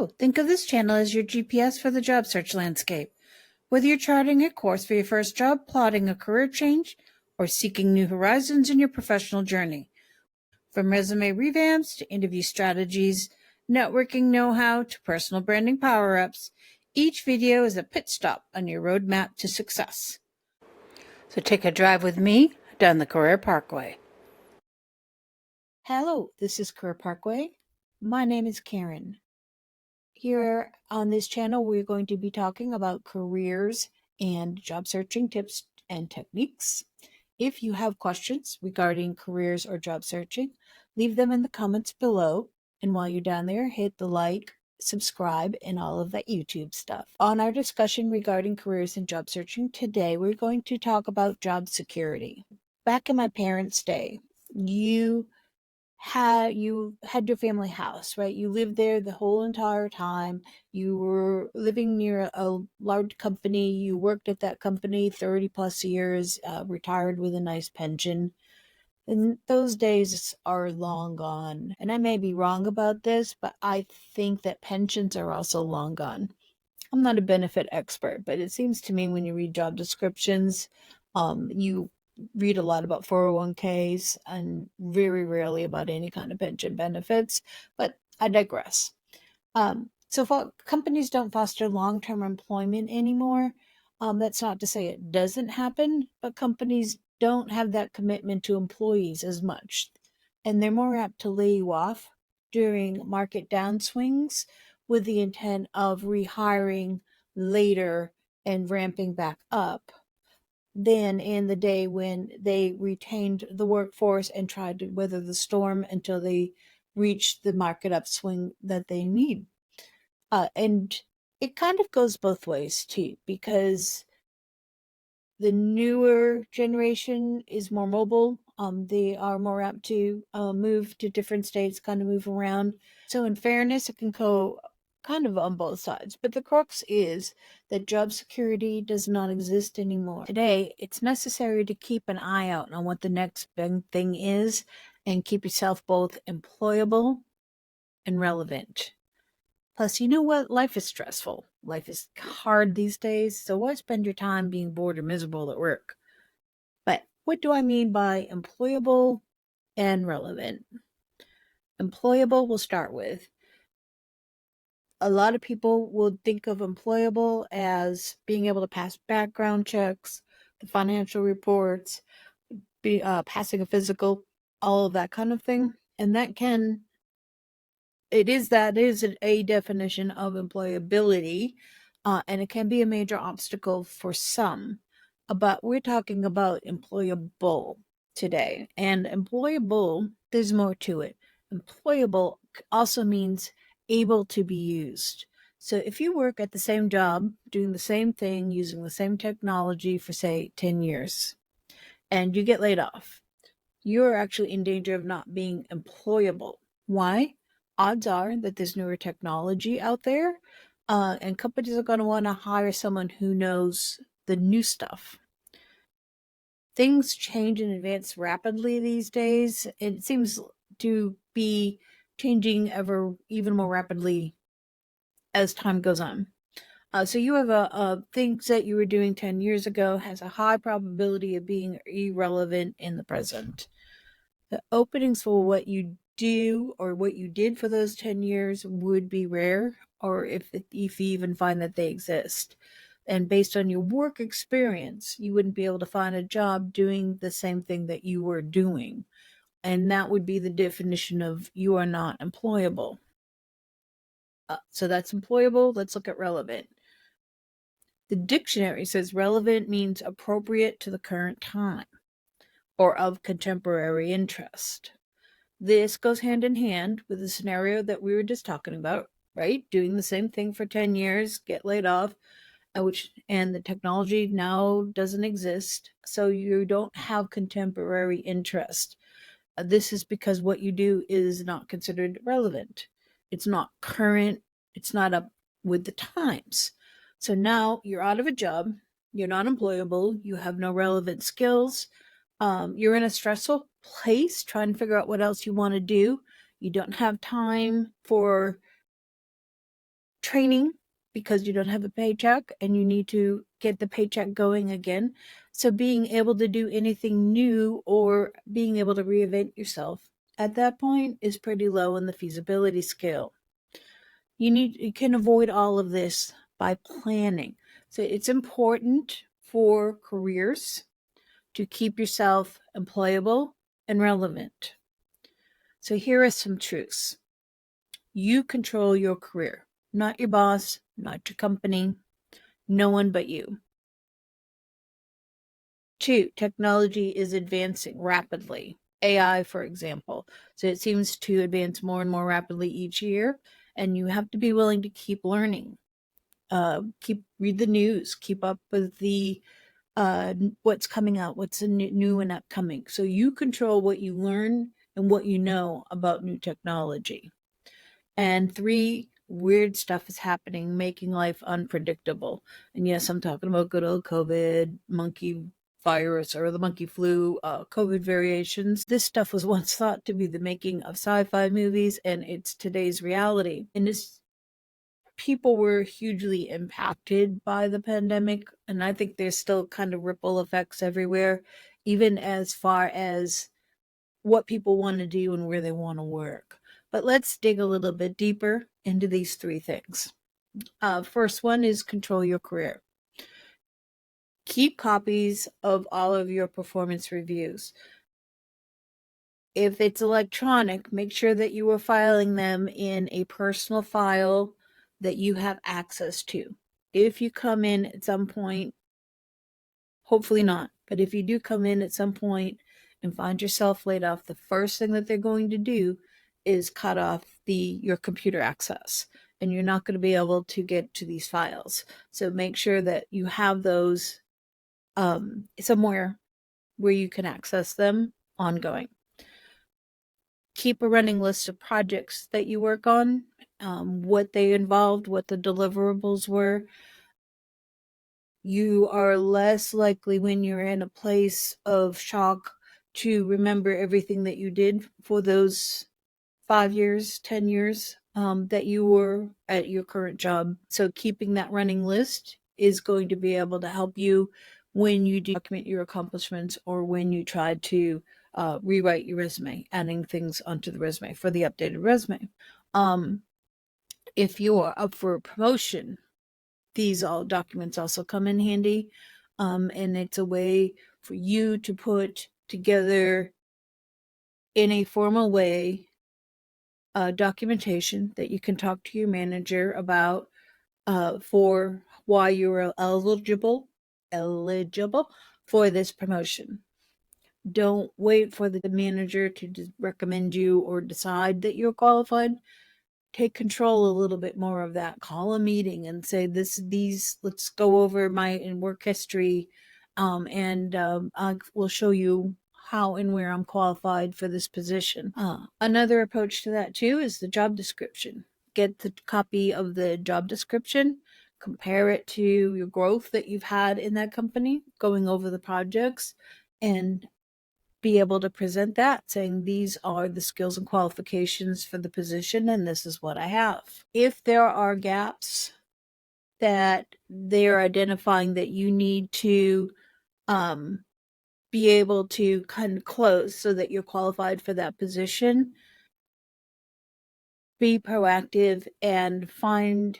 So, think of this channel as your GPS for the job search landscape. Whether you're charting a course for your first job, plotting a career change, or seeking new horizons in your professional journey. From resume revamps to interview strategies, networking know-how to personal branding power-ups, each video is a pit stop on your roadmap to success. So take a drive with me down the Career Parkway. Hello, this is Career Parkway. My name is Karen. Here on this channel, we're going to be talking about careers and job searching tips and techniques. If you have questions regarding careers or job searching, leave them in the comments below. And while you're down there, hit the like, subscribe, and all of that YouTube stuff. On our discussion regarding careers and job searching today, we're going to talk about job security. Back in my parents' day, you had your family house, right? You lived there the whole entire time. You were living near a large company. You worked at that company 30 plus years, retired with a nice pension. And those days are long gone. And I may be wrong about this, but I think that pensions are also long gone. I'm not a benefit expert, but it seems to me when you read job descriptions, you read a lot about 401ks and very rarely about any kind of pension benefits, but I digress. So companies don't foster long-term employment anymore. That's not to say it doesn't happen, but companies don't have that commitment to employees as much. And they're more apt to lay you off during market downswings with the intent of rehiring later and ramping back up than in the day when they retained the workforce and tried to weather the storm until they reached the market upswing that they need. And it kind of goes both ways too, because the newer generation is more mobile. They are more apt to move to different states, kind of move around. So in fairness, it can go kind of on both sides. But the crux is that job security does not exist anymore. Today, it's necessary to keep an eye out on what the next big thing is and keep yourself both employable and relevant. Plus, you know what? Life is stressful. Life is hard these days, so why spend your time being bored or miserable at work? But what do I mean by employable and relevant? Employable we'll start with. A lot of people will think of employable as being able to pass background checks, the financial reports, passing a physical, all of that kind of thing. And that is a definition of employability, and it can be a major obstacle for some. But we're talking about employable today. And employable, there's more to it. Employable also means able to be used. So if you work at the same job, doing the same thing, using the same technology for, say, 10 years, and you get laid off, you're actually in danger of not being employable. Why? Odds are that there's newer technology out there, and companies are going to want to hire someone who knows the new stuff. Things change and advance rapidly these days. It seems to be changing even more rapidly as time goes on. So you have things that you were doing 10 years ago has a high probability of being irrelevant in the present. The openings for what you do or what you did for those 10 years would be rare, or if you even find that they exist. And based on your work experience, you wouldn't be able to find a job doing the same thing that you were doing. And that would be the definition of you are not employable. So that's employable. Let's look at relevant. The dictionary says relevant means appropriate to the current time or of contemporary interest. This goes hand in hand with the scenario that we were just talking about, right? Doing the same thing for 10 years, get laid off, and the technology now doesn't exist, so you don't have contemporary interest. This is because what you do is not considered relevant. It's not current. It's not up with the times. So now you're out of a job. You're not employable. You have no relevant skills. You're in a stressful place trying to figure out what else you want to do. You don't have time for training because you don't have a paycheck and you need to get the paycheck going again. So being able to do anything new or being able to reinvent yourself at that point is pretty low on the feasibility scale. You can avoid all of this by planning. So it's important for careers to keep yourself employable and relevant. So here are some truths. You control your career, not your boss, not your company, no one but you. 2, technology is advancing rapidly. AI, for example. So it seems to advance more and more rapidly each year, and you have to be willing to keep learning. Read the news, keep up with the what's coming out, what's new and upcoming. So you control what you learn and what you know about new technology. And 3, weird stuff is happening, making life unpredictable. And yes, I'm talking about good old COVID, monkey virus, or the monkey flu, COVID variations. This stuff was once thought to be the making of sci-fi movies, and it's today's reality. And people were hugely impacted by the pandemic, and I think there's still kind of ripple effects everywhere, even as far as what people want to do and where they want to work. But let's dig a little bit deeper into these 3 things. First one is control your career. Keep copies of all of your performance reviews. If it's electronic, make sure that you are filing them in a personal file that you have access to. If you come in at some point, hopefully not, but if you do come in at some point and find yourself laid off, the first thing that they're going to do is cut off your computer access, and you're not going to be able to get to these files. So make sure that you have those somewhere where you can access them ongoing. Keep a running list of projects that you work on, what they involved, what the deliverables were. You are less likely when you're in a place of shock to remember everything that you did for those 5 years, 10 years that you were at your current job. So keeping that running list is going to be able to help you when you document your accomplishments or when you try to rewrite your resume, adding things onto the resume for the updated resume. If you are up for a promotion, these all documents also come in handy. And it's a way for you to put together in a formal way documentation that you can talk to your manager about for why you are eligible for this promotion. Don't wait for the manager to recommend you or decide that you're qualified. Take control a little bit more of that. Call a meeting and say let's go over my work history, and I will show you how and where I'm qualified for this position. Another approach to that too is the job description. Get the copy of the job description, compare it to your growth that you've had in that company, going over the projects, and be able to present that, saying these are the skills and qualifications for the position and this is what I have. If there are gaps that they're identifying that you need to be able to kind of close so that you're qualified for that position, be proactive and find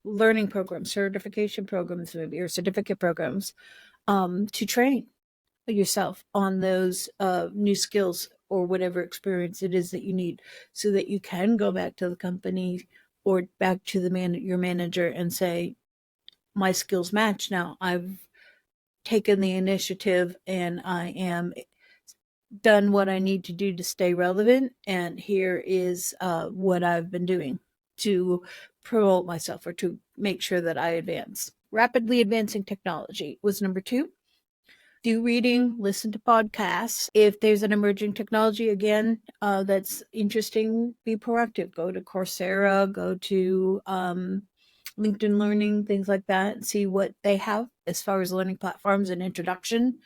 learning programs, certification programs, maybe, or certificate programs to train yourself on those new skills or whatever experience it is that you need, so that you can go back to the company or back to your manager and say, my skills match now. I've taken the initiative and I am done what I need to do to stay relevant, and here is what I've been doing to promote myself or to make sure that I advance. Rapidly advancing technology was number 2. Do reading, listen to podcasts. If there's an emerging technology, again, that's interesting, be proactive. Go to Coursera, go to LinkedIn Learning, things like that, and see what they have as far as learning platforms and introduction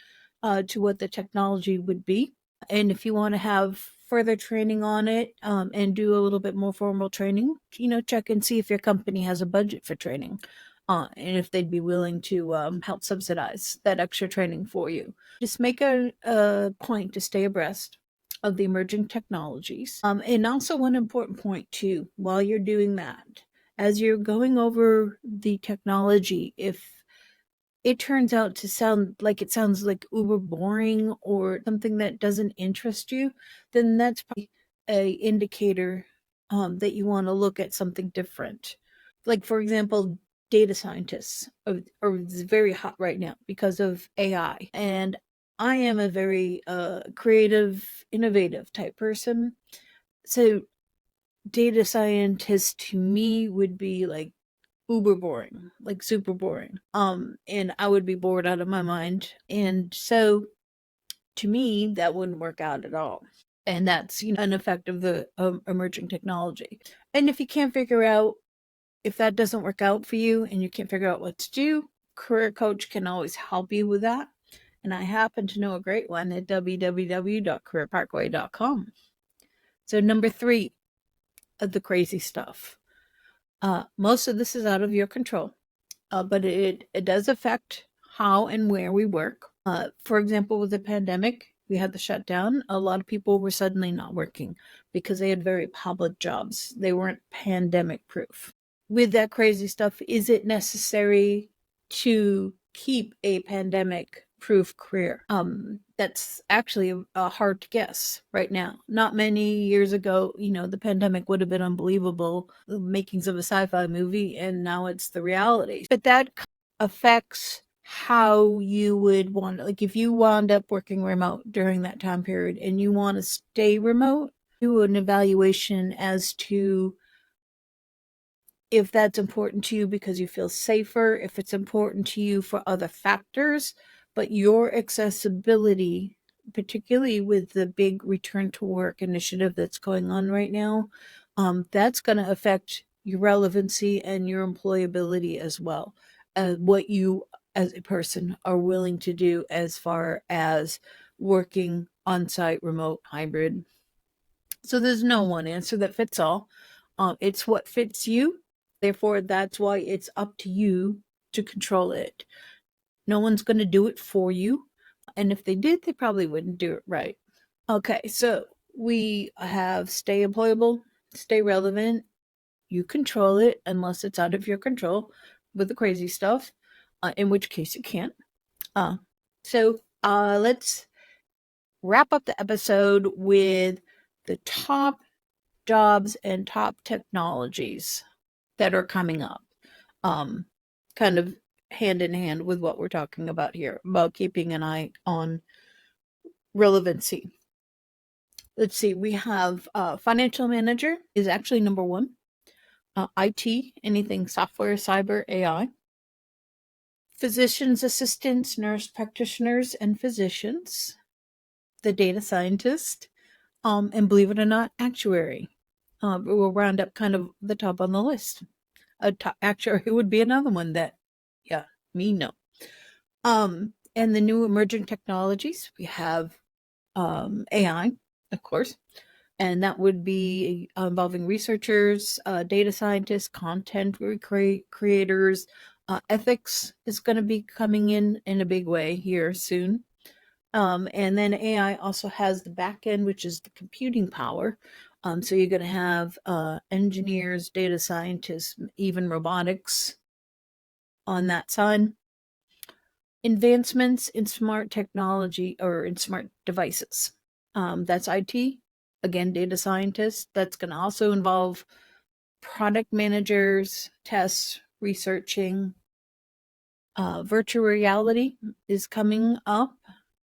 to what the technology would be. And if you want to have further training on it and do a little bit more formal training, check and see if your company has a budget for training and if they'd be willing to help subsidize that extra training for you. Just make a point to stay abreast of the emerging technologies. And also, one important point, too, while you're doing that, as you're going over the technology, if it turns out to sounds like uber boring or something that doesn't interest you, then that's probably a indicator that you want to look at something different. Like, for example, data scientists are very hot right now because of AI. And I am a very creative, innovative type person. So data scientist to me would be like uber boring, like super boring. And I would be bored out of my mind. And so to me, that wouldn't work out at all. And that's, an effect of the emerging technology. And if you can't figure out, if that doesn't work out for you and you can't figure out what to do, career coach can always help you with that. And I happen to know a great one at www.careerparkway.com. So number 3 of the crazy stuff. Most of this is out of your control, but it does affect how and where we work. For example, with the pandemic, we had the shutdown. A lot of people were suddenly not working because they had very public jobs. They weren't pandemic proof. With that crazy stuff, is it necessary to keep a pandemic proof career? That's actually hard to guess right now. Not many years ago, the pandemic would have been unbelievable, the makings of a sci-fi movie, and now it's the reality. But that affects how you would want, like if you wound up working remote during that time period and you want to stay remote, do an evaluation as to if that's important to you because you feel safer, if it's important to you for other factors, but your accessibility, particularly with the big return to work initiative that's going on right now, that's going to affect your relevancy and your employability as well. What you as a person are willing to do as far as working on-site, remote, hybrid. So there's no one answer that fits all. It's what fits you. Therefore, that's why it's up to you to control it. No one's going to do it for you. And if they did, they probably wouldn't do it right. Okay, so we have stay employable, stay relevant. You control it unless it's out of your control with the crazy stuff, in which case you can't. So let's wrap up the episode with the top jobs and top technologies that are coming up. Kind of hand in hand with what we're talking about here, about keeping an eye on relevancy. Let's see, we have financial manager is actually number 1. IT, anything software, cyber, AI. Physician's assistants, nurse practitioners, and physicians. The data scientist, and believe it or not, actuary. Will round up kind of the top on the list. Actuary would be another one that, no. And the new emerging technologies, we have AI, of course, and that would be involving researchers, data scientists, content creators. Ethics is going to be coming in a big way here soon. And then AI also has the back end, which is the computing power. So you're going to have engineers, data scientists, even robotics on that side. Advancements in smart technology or in smart devices. That's IT. Again, data scientists. That's going to also involve product managers, tests, researching. Virtual reality is coming up,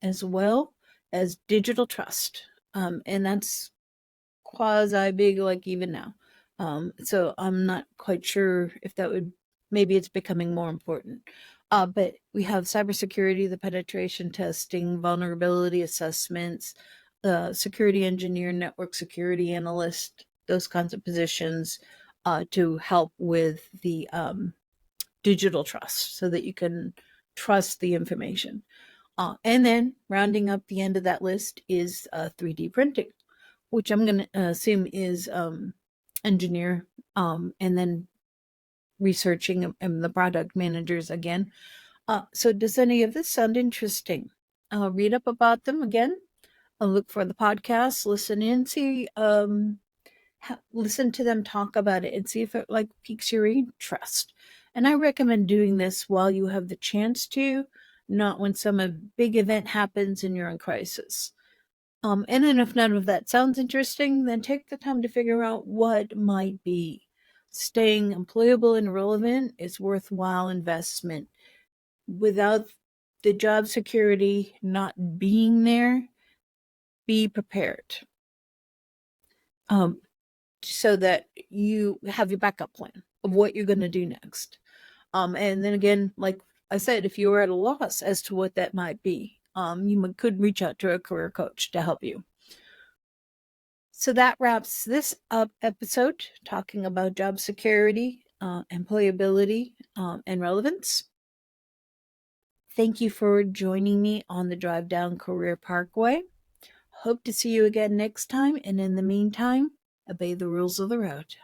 as well as digital trust. And that's quasi big, like even now. So I'm not quite sure if that would, maybe it's becoming more important. But we have cybersecurity, the penetration testing, vulnerability assessments, security engineer, network security analyst, those kinds of positions to help with the digital trust so that you can trust the information. And then rounding up the end of that list is 3D printing, which I'm going to assume is engineer, and then researching and the product managers again. So does any of this sound interesting? Read up about them again. Look for the podcast, listen in, see, listen to them talk about it, and see if it like piques your interest. And I recommend doing this while you have the chance to, not when some big event happens and you're in crisis. And then if none of that sounds interesting, then take the time to figure out what might be. Staying employable and relevant is worthwhile investment. Without the job security not being there, be prepared. So that you have your backup plan of what you're going to do next. And then again, like I said, if you're at a loss as to what that might be, you could reach out to a career coach to help you. So that wraps this up episode talking about job security, employability, and relevance. Thank you for joining me on the Drive Down Career Parkway. Hope to see you again next time, and in the meantime, obey the rules of the road.